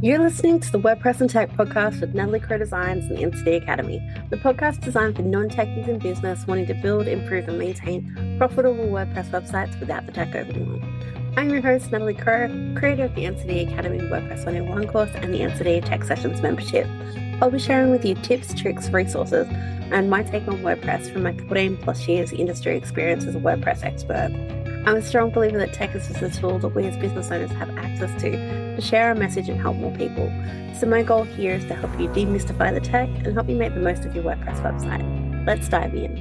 You're listening to the WordPress and Tech podcast with Natalie Crow Designs and the NCD Academy, the podcast designed for non-techies in business wanting to build, improve, and maintain profitable WordPress websites without the tech overwhelm. I'm your host, Natalie Crow, creator of the NCD Academy WordPress 101 course and the NCD Tech Sessions membership. I'll be sharing with you tips, tricks, resources, and my take on WordPress from my 14 plus years industry experience as a WordPress expert. I'm a strong believer that tech is just a tool that we as business owners have access to share our message and help more people. So my goal here is to help you demystify the tech and help you make the most of your WordPress website. Let's dive in.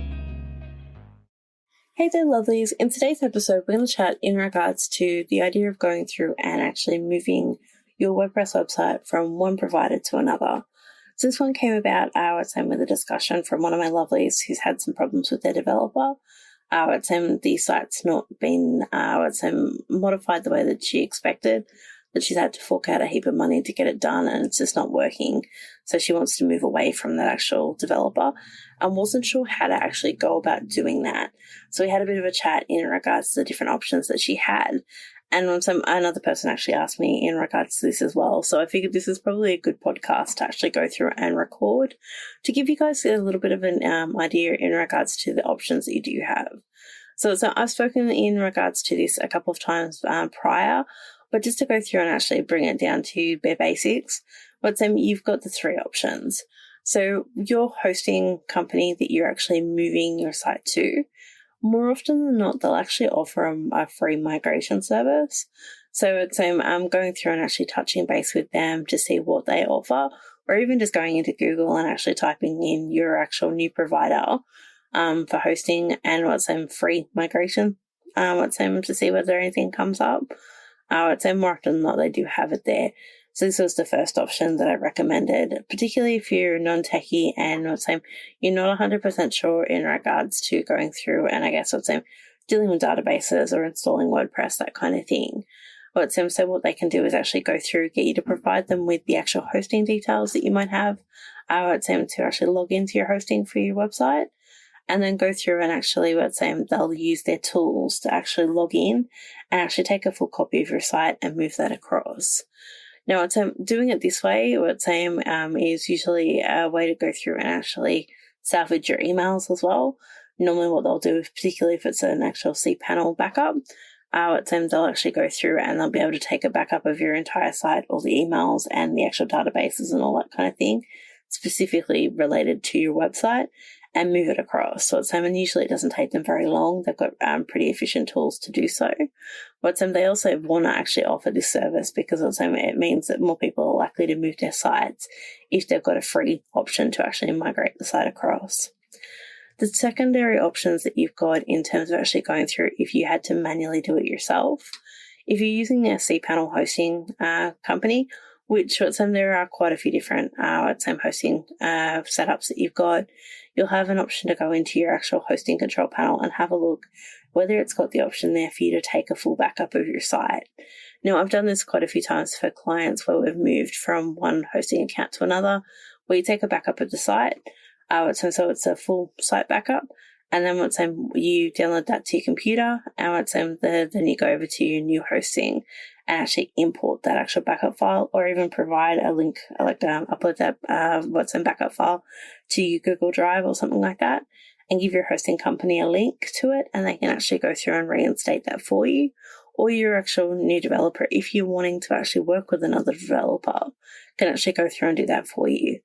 Hey there, lovelies. In today's episode, we're going to chat in regards to the idea of going through and actually moving your WordPress website from one provider to another. So this one came about, I would say, with a discussion from one of my lovelies who's had some problems with their developer. I would say the site's not been, modified the way that she expected, that she's had to fork out a heap of money to get it done and it's just not working. So she wants to move away from that actual developer and wasn't sure how to actually go about doing that. So we had a bit of a chat in regards to the different options that she had. And another person actually asked me in regards to this as well. So I figured this is probably a good podcast to actually go through and record to give you guys a little bit of an idea in regards to the options that you do have. So I've spoken in regards to this a couple of times prior, but just to go through and actually bring it down to bare basics, you've got the three options. So your hosting company that you're actually moving your site to, more often than not, they'll actually offer a free migration service. So I'm going through and actually touching base with them to see what they offer, or even just going into Google and actually typing in your actual new provider for hosting and free migration. To see whether anything comes up. I would say more often than not, they do have it there. So this was the first option that I recommended, particularly if you're non-techie and you're not 100% sure in regards to going through and dealing with databases or installing WordPress, that kind of thing. So what they can do is actually go through, get you to provide them with the actual hosting details that you might have. I would say to actually log into your hosting for your website. And then go through and actually, they'll use their tools to actually log in and actually take a full copy of your site and move that across. Now, doing it this way, is usually a way to go through and actually salvage your emails as well. Normally what they'll do, particularly if it's an actual cPanel backup, they'll actually go through and they'll be able to take a backup of your entire site, all the emails and the actual databases and all that kind of thing, specifically related to your website, and move it across. So usually it doesn't take them very long. They've got pretty efficient tools to do so. But they also want to actually offer this service because it means that more people are likely to move their sites if they've got a free option to actually migrate the site across. The secondary options that you've got in terms of actually going through if you had to manually do it yourself, if you're using a cPanel hosting company, which there are quite a few different hosting setups that you've got, you'll have an option to go into your actual hosting control panel and have a look whether it's got the option there for you to take a full backup of your site. Now, I've done this quite a few times for clients where we've moved from one hosting account to another, where you take a backup of the site. So it's a full site backup. And then you download that to your computer, and then you go over to your new hosting and actually import that actual backup file, or even provide a link, upload that backup file to your Google Drive or something like that, and give your hosting company a link to it, and they can actually go through and reinstate that for you. Or your actual new developer, if you're wanting to actually work with another developer, can actually go through and do that for you.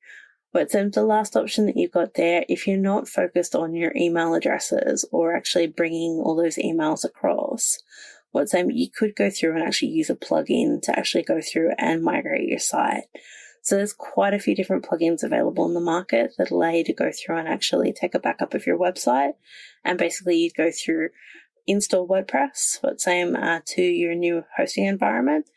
But the last option that you've got there, if you're not focused on your email addresses or actually bringing all those emails across, you could go through and actually use a plugin to actually go through and migrate your site. So there's quite a few different plugins available in the market that allow you to go through and actually take a backup of your website, and basically you'd go through, install WordPress, to your new hosting environment,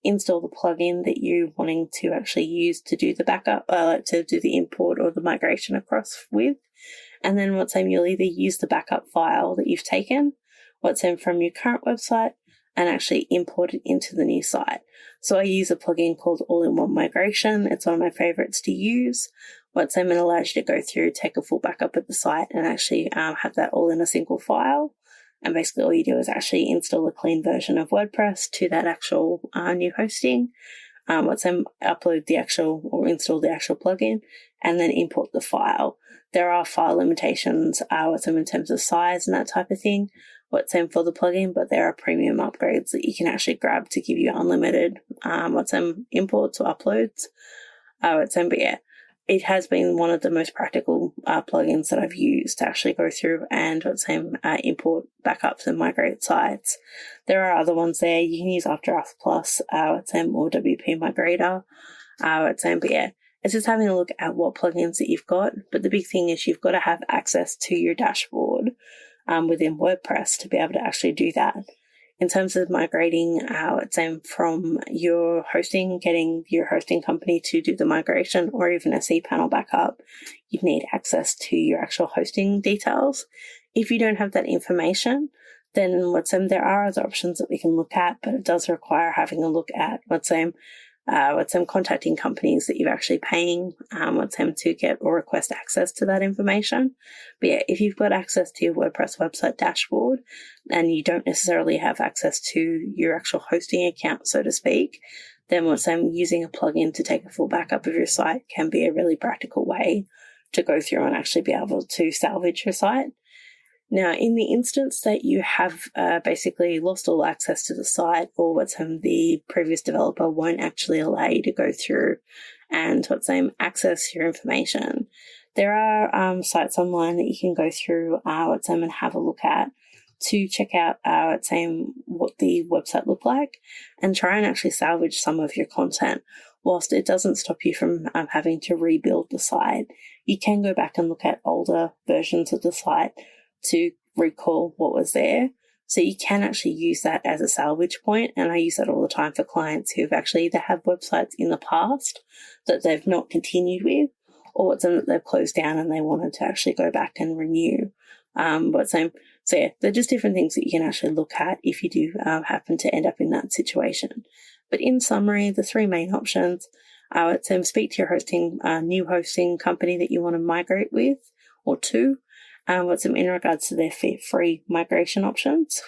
install the plugin that you're wanting to actually use to do the backup, to do the import or the migration across with. And then you'll either use the backup file that you've taken, from your current website, and actually import it into the new site. So I use a plugin called All-in-One Migration. It's one of my favorites to use. It allows you to go through, take a full backup of the site, and actually have that all in a single file. And basically all you do is actually install a clean version of WordPress to that actual new hosting. upload the actual or install the actual plugin, and then import the file. There are file limitations in terms of size and that type of thing for the plugin, but there are premium upgrades that you can actually grab to give you unlimited imports or uploads. But yeah, it has been one of the most practical plugins that I've used to actually go through and import backups and migrate sites. There are other ones there. You can use After Effects Plus, or WP Migrator. But yeah, it's just having a look at what plugins that you've got. But the big thing is you've got to have access to your dashboard within WordPress to be able to actually do that. In terms of migrating from your hosting, getting your hosting company to do the migration or even a cPanel backup, you need access to your actual hosting details. If you don't have that information, then there are other options that we can look at, but it does require having a look at contacting companies that you're actually paying to get or request access to that information. But yeah, if you've got access to your WordPress website dashboard and you don't necessarily have access to your actual hosting account, so to speak, then using a plugin to take a full backup of your site can be a really practical way to go through and actually be able to salvage your site. Now, in the instance that you have basically lost all access to the site, or the previous developer won't actually allow you to go through and access your information, there are sites online that you can go through and have a look at to check out what the website looked like and try and actually salvage some of your content. Whilst it doesn't stop you from having to rebuild the site, you can go back and look at older versions of the site to recall what was there. So you can actually use that as a salvage point. And I use that all the time for clients who've actually either have websites in the past that they've not continued with, or that they've closed down and they wanted to actually go back and renew. So yeah, they're just different things that you can actually look at if you do happen to end up in that situation. But in summary, the three main options are speak to your new hosting company that you want to migrate with or to. In regards to their free migration options.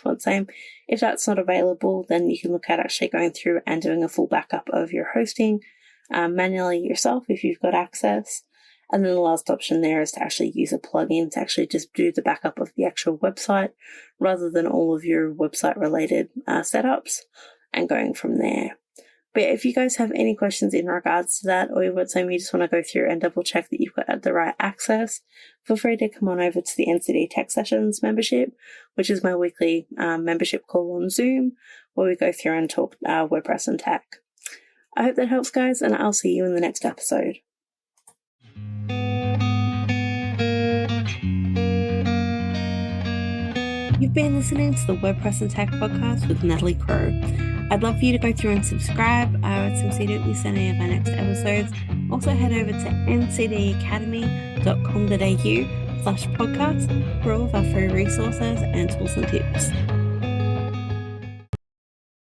If that's not available, then you can look at actually going through and doing a full backup of your hosting manually yourself if you've got access. And then the last option there is to actually use a plugin to actually just do the backup of the actual website rather than all of your website related setups and going from there. But yeah, if you guys have any questions in regards to that, or you just want to go through and double check that you've got the right access, feel free to come on over to the NCD Tech Sessions membership, which is my weekly membership call on Zoom, where we go through and talk WordPress and tech. I hope that helps, guys, and I'll see you in the next episode. You've been listening to the WordPress and Tech podcast with Natalie Crow. I'd love for you to go through and subscribe so you don't miss any of our next episodes. Also head over to ncdacademy.com.au/podcast for all of our free resources and tools and tips.